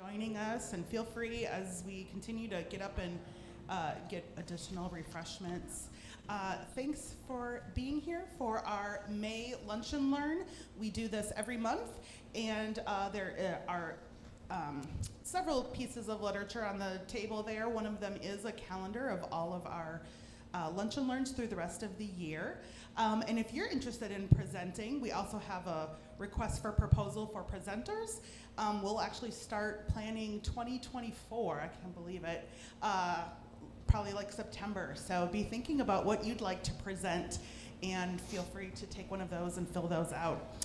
joining us, and feel free as we continue to get up and get additional refreshments. Thanks for being here for our May Lunch and Learn. We do this every month, and there are several pieces of literature on the table there. One of them is a calendar of all of our lunch and learns through the rest of the year. And if you're interested in presenting, we also have a request for proposal for presenters. We'll actually start planning 2024, I can't believe it, probably like September. So be thinking about what you'd like to present, and feel free to take one of those and fill those out.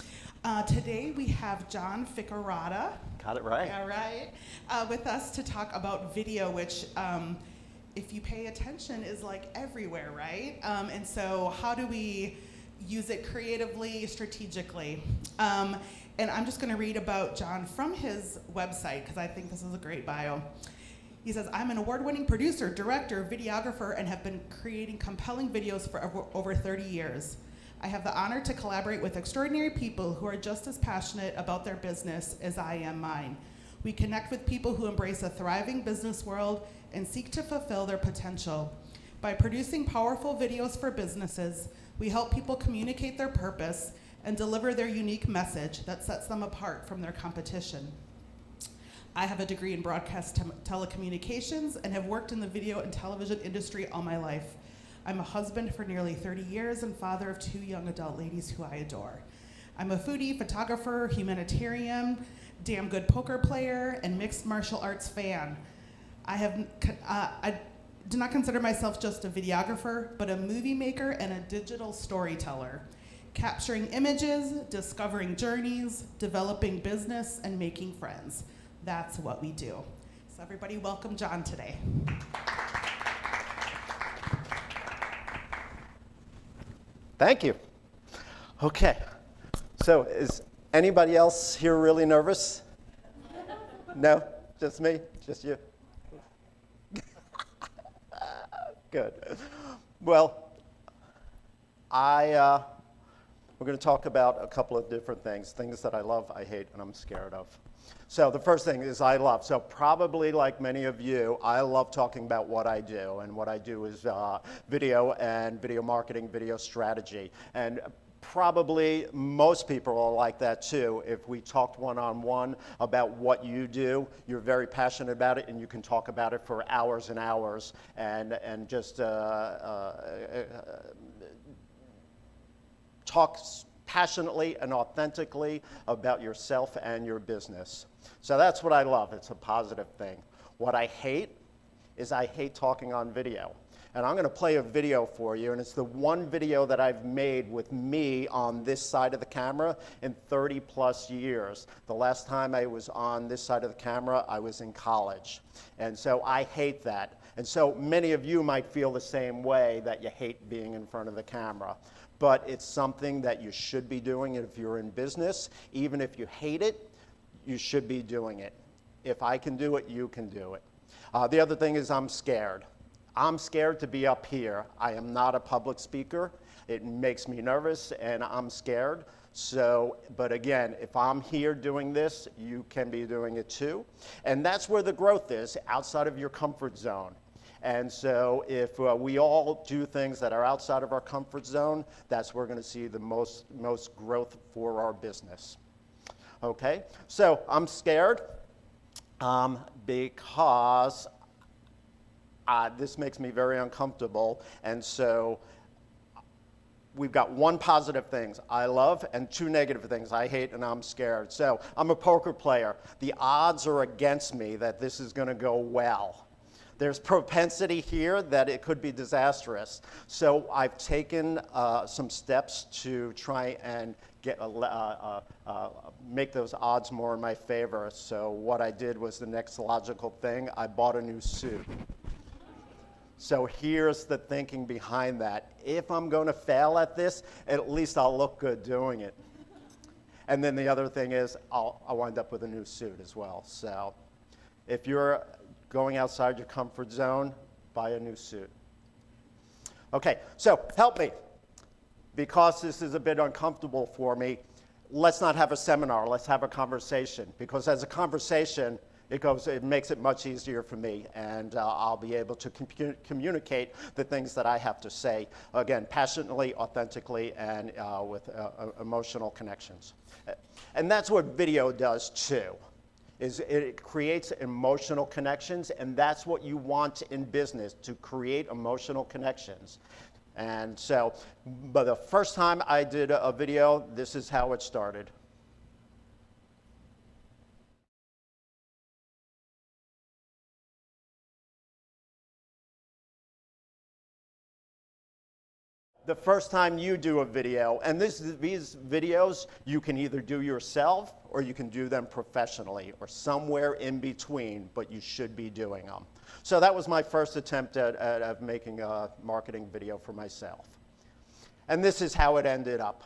Today we have John Ficarata. Got it right. All right. With us to talk about video, which if you pay attention is like everywhere, right? And so how do we use it creatively, strategically? And I'm just gonna read about John from his website, because I think this is a great bio. He says, I'm an award-winning producer, director, videographer, and have been creating compelling videos for over 30 years. I have the honor to collaborate with extraordinary people who are just as passionate about their business as I am mine. We connect with people who embrace a thriving business world and seek to fulfill their potential. By producing powerful videos for businesses, we help people communicate their purpose and deliver their unique message that sets them apart from their competition. I have a degree in broadcast telecommunications and have worked in the video and television industry all my life. I'm a husband for nearly 30 years and father of 2 young adult ladies who I adore. I'm a foodie, photographer, humanitarian, damn good poker player, and mixed martial arts fan. I do not consider myself just a videographer, but a movie maker and a digital storyteller, capturing images, discovering journeys, developing business, and making friends. That's what we do. So everybody welcome John today. Thank you. Okay, so is anybody else here really nervous? No? Just me? Just you? Good. Well, we're going to talk about a couple of different things that I love, I hate, and I'm scared of. So the first thing is I love. So probably like many of you, I love talking about what I do. And what I do is video and video marketing, video strategy. And probably most people are like that too. If we talked one-on-one about what you do, you're very passionate about it and you can talk about it for hours and hours and just talk passionately and authentically about yourself and your business. So that's what I love. It's a positive thing. What I hate is I hate talking on video. And I'm going to play a video for you, and it's the one video that I've made with me on this side of the camera in 30 plus years. The last time I was on this side of the camera, I was in college. And so I hate that. And so many of you might feel the same way, that you hate being in front of the camera. But it's something that you should be doing if you're in business. Even if you hate it, you should be doing it. If I can do it, you can do it. The other thing is I'm scared. I'm scared to be up here. I am not a public speaker. It makes me nervous and I'm scared. So, but again, if I'm here doing this, you can be doing it too. And that's where the growth is, outside of your comfort zone. And so if we all do things that are outside of our comfort zone, that's where we're going to see the most growth for our business. Okay, so I'm scared because this makes me very uncomfortable. And so we've got 1 positive things I love and 2 negative things I hate and I'm scared. So I'm a poker player. The odds are against me that this is going to go well. There's propensity here that it could be disastrous. So I've taken some steps to try and get make those odds more in my favor. So what I did was the next logical thing. I bought a new suit. So here's the thinking behind that. If I'm going to fail at this, at least I'll look good doing it. And then the other thing is I'll wind up with a new suit as well. So if you're going outside your comfort zone, buy a new suit. Okay, so help me. Because this is a bit uncomfortable for me, let's not have a seminar, let's have a conversation. Because as a conversation, It makes it much easier for me, and I'll be able to communicate the things that I have to say, again, passionately, authentically, and with emotional connections. And that's what video does too, is it creates emotional connections, and that's what you want in business, to create emotional connections. And so, but the first time I did a video, this is how it started. The first time you do a video, and these videos you can either do yourself or you can do them professionally or somewhere in between, but you should be doing them. So that was my first attempt at making a marketing video for myself. And this is how it ended up.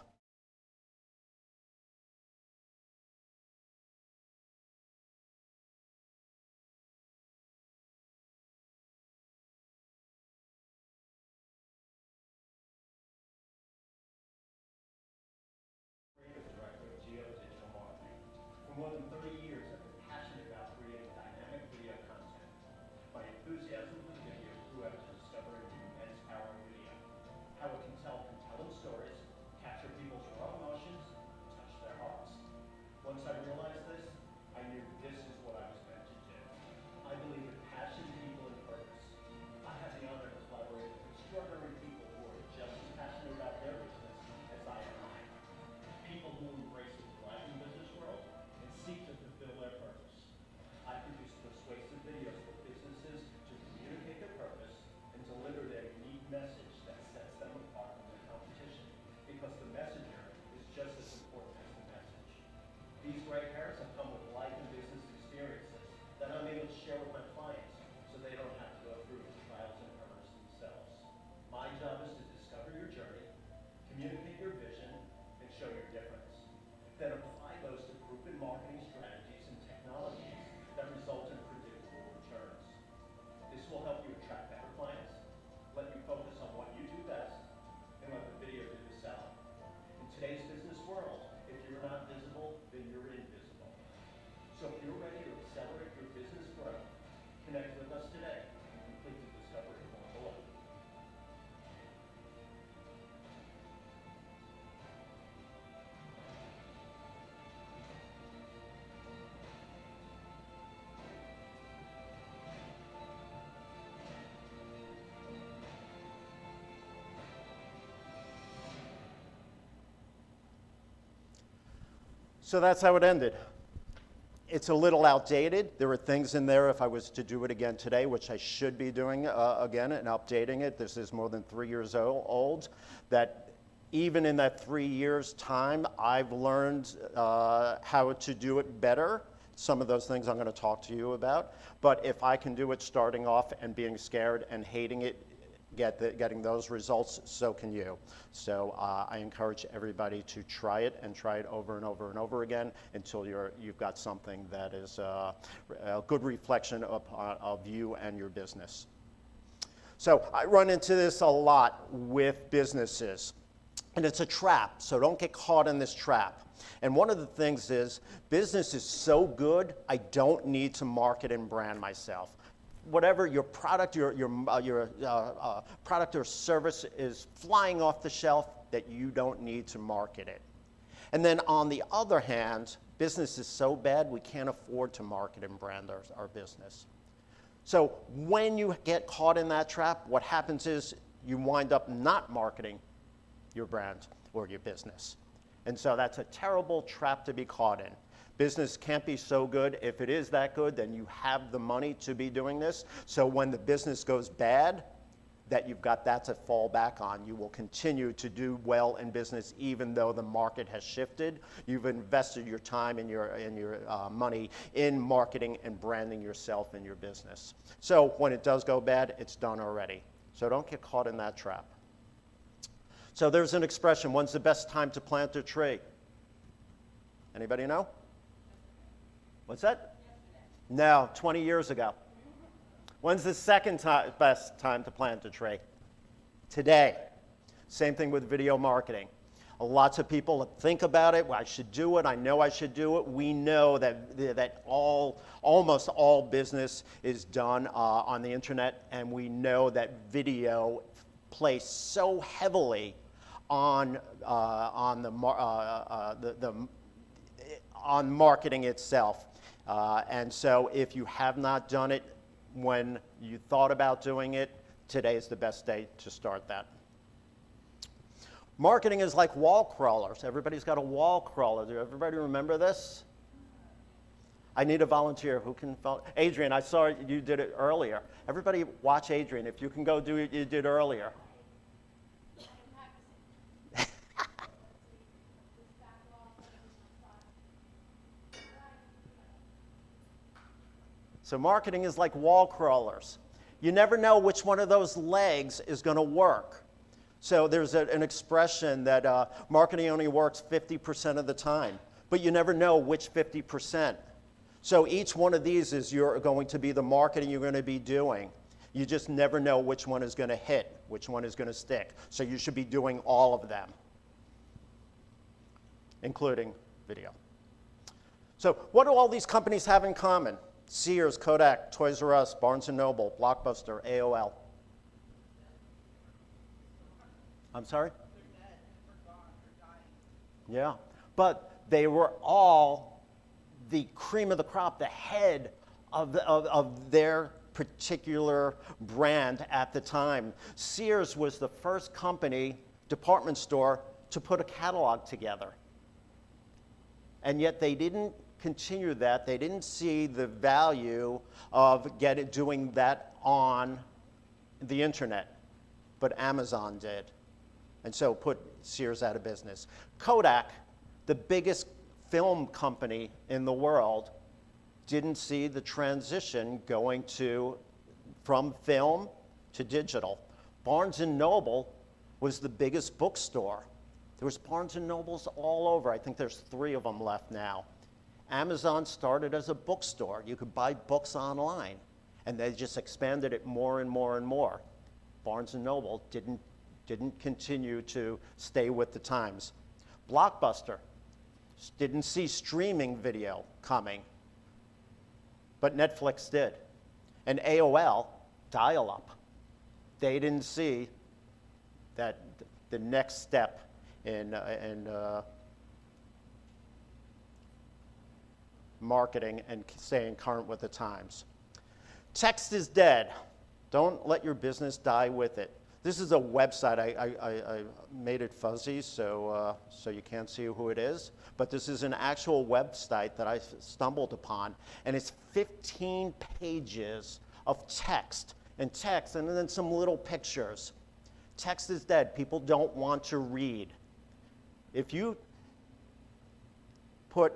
For more than 30 years, I've been passionate about creating dynamic video content. My enthusiasm for video grew out of discovering the immense power of video, how it can tell compelling stories, capture people's raw emotions, and touch their hearts. Once I realized this, I knew this is what I was meant to do. I believe in passion, people, and purpose. I have the honor to collaborate with extraordinary people who are just as passionate about their business as I am. People who embrace the thriving business world and seek to fulfill their purpose. I produce persuasive videos for businesses to communicate their purpose and deliver their unique message that sets them apart from their competition, because the messenger is just as important as the message. These gray hairs have come with life and business experiences that I'm able to share with my clients so they don't have to go through the trials and errors themselves. My job is to discover your journey, communicate your vision, and show your difference. Then apply those to proven marketing strategies and technologies that result in predictable returns. This will help you attract better clients, let you focus on what you do best, and let the video do the selling. In today's business world, if you're not visible, then you're invisible. So if you're ready to accelerate your business growth, connect with us today and complete the discovery form below. So that's how it ended. It's a little outdated. There are things in there, if I was to do it again today, which I should be doing again and updating it. This is more than 3 years old, that even in that 3 years' time, I've learned how to do it better. Some of those things I'm going to talk to you about. But if I can do it starting off and being scared and hating it, getting those results, so can you. So I encourage everybody to try it and try it over and over and over again until you've got something that is a good reflection of you and your business. So I run into this a lot with businesses, and it's a trap, so don't get caught in this trap. And one of the things is, business is so good, I don't need to market and brand myself. Whatever your product, your product or service is flying off the shelf, that you don't need to market it. And then on the other hand, business is so bad we can't afford to market and brand our business. So when you get caught in that trap, what happens is you wind up not marketing your brand or your business. And so that's a terrible trap to be caught in. Business can't be so good. If it is that good, then you have the money to be doing this. So when the business goes bad, that you've got that to fall back on. You will continue to do well in business even though the market has shifted. You've invested your time and your money in marketing and branding yourself and your business. So when it does go bad, it's done already. So don't get caught in that trap. So there's an expression, when's the best time to plant a tree? Anybody know? What's that? No, 20 years ago. When's the second best time to plant a tree? Today. Same thing with video marketing. Lots of people think about it. Well, I should do it. I know I should do it. We know that almost all business is done on the internet, and we know that video plays so heavily on marketing itself. And so if you have not done it when you thought about doing it, today is the best day to start that. Marketing is like wall crawlers. Everybody's got a wall crawler. Do everybody remember this? I need a volunteer who can follow. Adrian, I saw you did it earlier. Everybody watch Adrian. If you can go do what you did earlier. So marketing is like wall crawlers. You never know which one of those legs is going to work. So there's an expression that marketing only works 50% of the time, but you never know which 50%. So each one of these is going to be the marketing you're going to be doing. You just never know which one is going to hit, which one is going to stick. So you should be doing all of them, including video. So what do all these companies have in common? Sears, Kodak, Toys R Us, Barnes & Noble, Blockbuster, AOL. I'm sorry? They're dead, they're gone, they're dying. Yeah, but they were all the cream of the crop, the head of their particular brand at the time. Sears was the first company, department store, to put a catalog together. And yet they didn't continue that. They didn't see the value of doing that on the internet, but Amazon did. And so put Sears out of business. Kodak, the biggest film company in the world, didn't see the transition going from film to digital. Barnes & Noble was the biggest bookstore. There was Barnes & Nobles all over. I think there's 3 of them left now. Amazon started as a bookstore. You could buy books online, and they just expanded it more and more and more. Barnes & Noble didn't continue to stay with the times. Blockbuster didn't see streaming video coming, but Netflix did. And AOL, dial-up, they didn't see that the next step in marketing and staying current with the times. Text is dead. Don't let your business die with it. This is a website. I made it fuzzy so you can't see who it is, but this is an actual website that I stumbled upon, and it's 15 pages of text, and then some little pictures. Text is dead. People don't want to read. If you put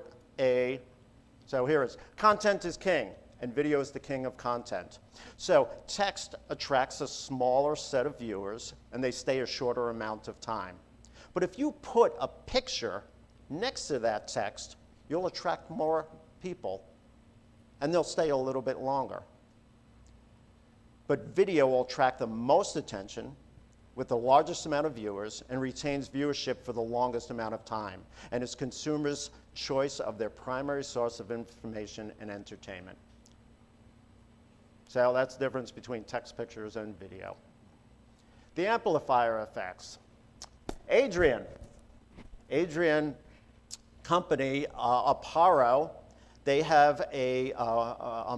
so here it is, content is king, and video is the king of content. So text attracts a smaller set of viewers, and they stay a shorter amount of time. But if you put a picture next to that text, you'll attract more people, and they'll stay a little bit longer. But video will attract the most attention with the largest amount of viewers and retains viewership for the longest amount of time, and is consumers' choice of their primary source of information and entertainment. So that's the difference between text, pictures, and video. The amplifier effects. Adrian company, Aparo, they have a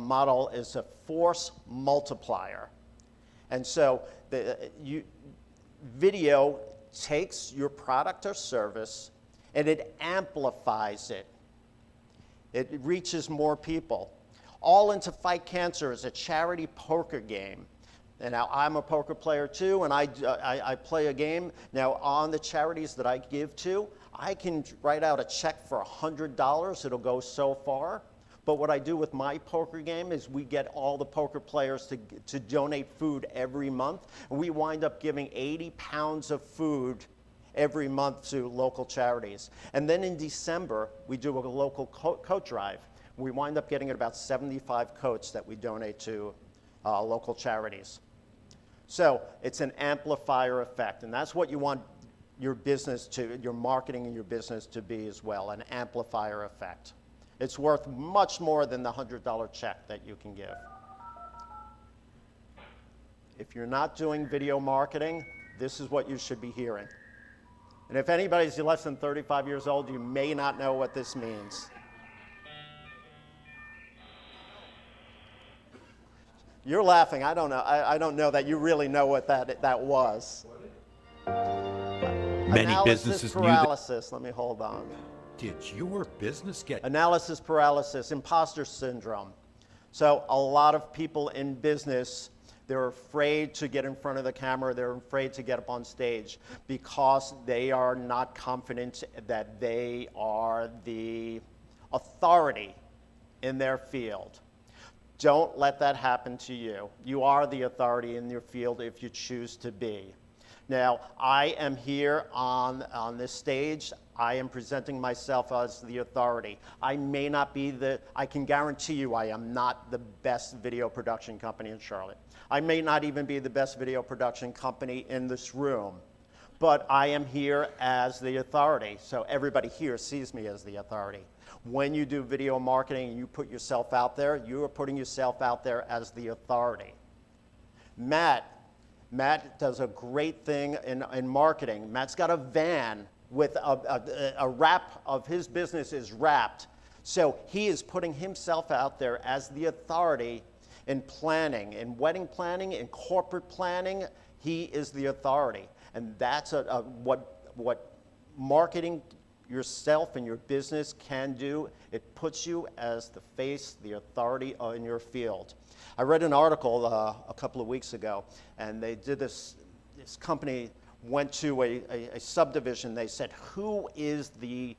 model is a force multiplier. And so video takes your product or service and it amplifies it. It reaches more people. All In to Fight Cancer is a charity poker game. And now I'm a poker player too, and I play a game. Now on the charities that I give to, I can write out a check for $100. It'll go so far. But what I do with my poker game is we get all the poker players to donate food every month. And we wind up giving 80 pounds of food every month to local charities. And then in December, we do a local coat drive. We wind up getting about 75 coats that we donate to local charities. So it's an amplifier effect, and that's what you want your business to, your marketing and your business to be as well, an amplifier effect. It's worth much more than the $100 check that you can give. If you're not doing video marketing, this is what you should be hearing. And if anybody's less than 35 years old, you may not know what this means. You're laughing. I don't know. I don't know that you really know what that was. Many Analysis businesses paralysis. Let me hold on. Did your business get Analysis paralysis, imposter syndrome. So a lot of people in business, they're afraid to get in front of the camera. They're afraid to get up on stage because they are not confident that they are the authority in their field. Don't let that happen to you. You are the authority in your field if you choose to be. Now, I am here on this stage. I am presenting myself as the authority. I may not be I can guarantee you I am not the best video production company in Charlotte. I may not even be the best video production company in this room, but I am here as the authority. So everybody here sees me as the authority. When you do video marketing and you put yourself out there, you are putting yourself out there as the authority. Matt does a great thing in marketing. Matt's got a van with a wrap of his business is wrapped. So he is putting himself out there as the authority in planning, in wedding planning, in corporate planning. He is the authority. And that's what marketing yourself and your business can do. It puts you as the face, the authority in your field. I read an article a couple of weeks ago, and they did this company went to a subdivision. They said, who is the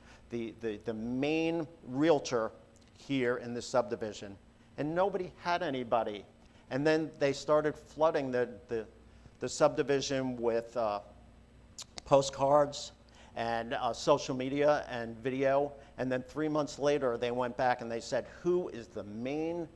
main realtor here in this subdivision? And nobody had anybody. And then they started flooding the subdivision with postcards and social media and video. And then 3 months later, they went back and they said, who is the main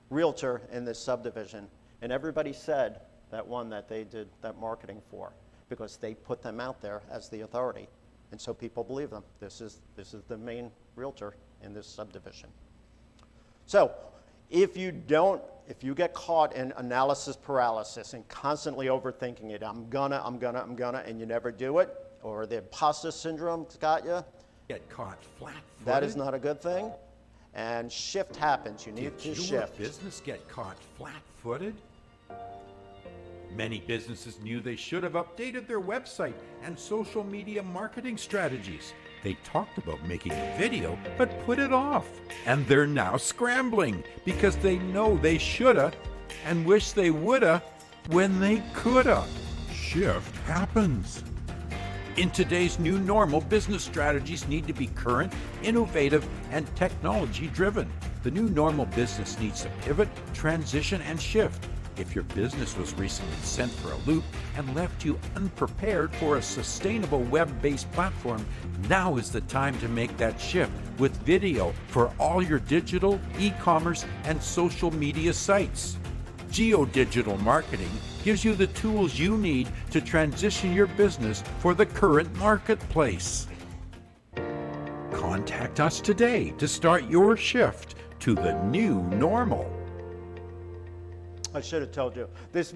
realtor in this subdivision? And everybody said that one that they did that marketing for, because they put them out there as the authority. And so people believe them. This is the main realtor in this subdivision. So if you get caught in analysis paralysis and constantly overthinking it, I'm gonna, and you never do it, or the imposter syndrome's got you, get caught flat-footed? that is not a good thing. And shift happens. You need to shift. Did your business get caught flat-footed? Many businesses knew they should have updated their website and social media marketing strategies. They talked about making a video, but put it off. And they're now scrambling because they know they shoulda and wish they woulda when they coulda. Shift happens. In today's new normal, business strategies need to be current, innovative, and technology-driven. The new normal business needs to pivot, transition, and shift. If your business was recently sent for a loop and left you unprepared for a sustainable web-based platform, now is the time to make that shift with video for all your digital, e-commerce, and social media sites. Geo-digital marketing gives you the tools you need to transition your business for the current marketplace. Contact us today to start your shift to the new normal. I should have told you. This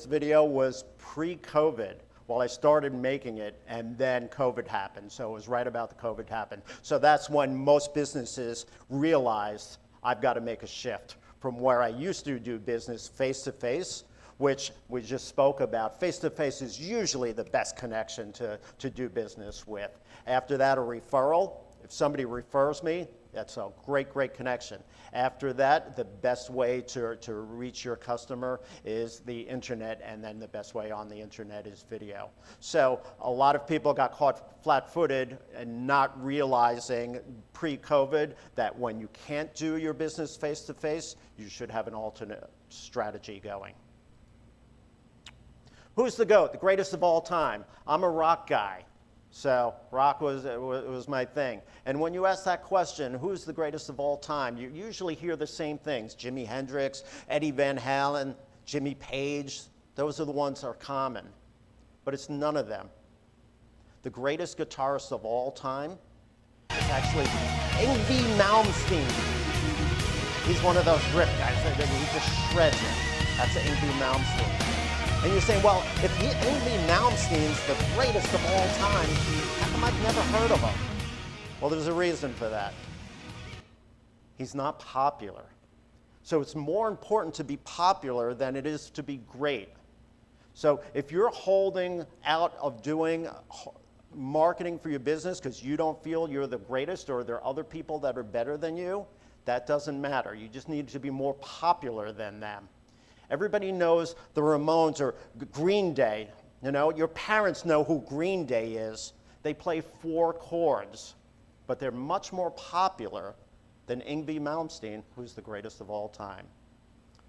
video was pre-COVID. Well, I started making it, and then COVID happened. So it was right about the COVID happened. So that's when most businesses realized, I've got to make a shift from where I used to do business face-to-face, which we just spoke about. Face-to-face is usually the best connection to do business with. After that, a referral. If somebody refers me, that's a great, great connection. After that, the best way to reach your customer is the internet, and then the best way on the internet is video. So a lot of people got caught flat-footed and not realizing pre-COVID that when you can't do your business face-to-face, you should have an alternate strategy going. Who's the GOAT, the greatest of all time? I'm a rock guy. So rock was my thing. And when you ask that question, who's the greatest of all time, you usually hear the same things. Jimi Hendrix, Eddie Van Halen, Jimmy Page. Those are the ones that are common. But it's none of them. the greatest guitarist of all time is actually Yngwie Malmsteen. He's one of those riff guys that he just shreds it. That's Yngwie Malmsteen. And you're saying, well, if Yngwie Malmsteen's the greatest of all time, how come I've never heard of him? Well, there's a reason for that. He's not popular. So it's more important to be popular than it is to be great. So if you're holding out of doing marketing for your business because you don't feel you're the greatest or there are other people that are better than you, that doesn't matter. You just need to be more popular than them. Everybody knows the Ramones or Green Day. You know, your parents know who Green Day is. They play 4 chords, but they're much more popular than Yngwie Malmsteen, who's the greatest of all time.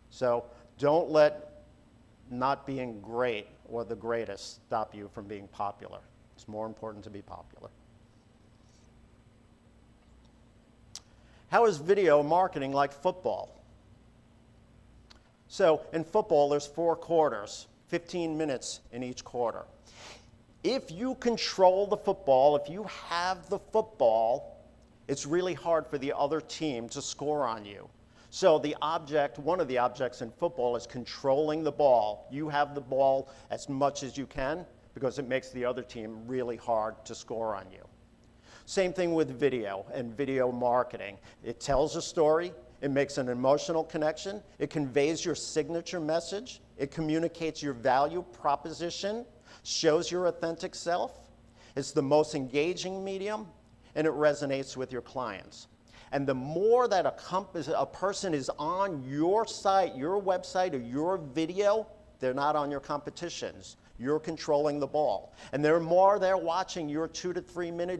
So don't let not being great or the greatest stop you from being popular. It's more important to be popular. How is video marketing like football? So in football, there's 4 quarters, 15 minutes in each quarter. If you control the football, if you have the football, it's really hard for the other team to score on you. So one of the objects in football is controlling the ball. You have the ball as much as you can because it makes the other team really hard to score on you. Same thing with video and video marketing. It tells a story, it makes an emotional connection, it conveys your signature message, it communicates your value proposition, shows your authentic self, it's the most engaging medium, and it resonates with your clients. And the more that a person is on your site, your website, or your video, they're not on your competition's. You're controlling the ball. And the more they're watching your 2 to 3 minute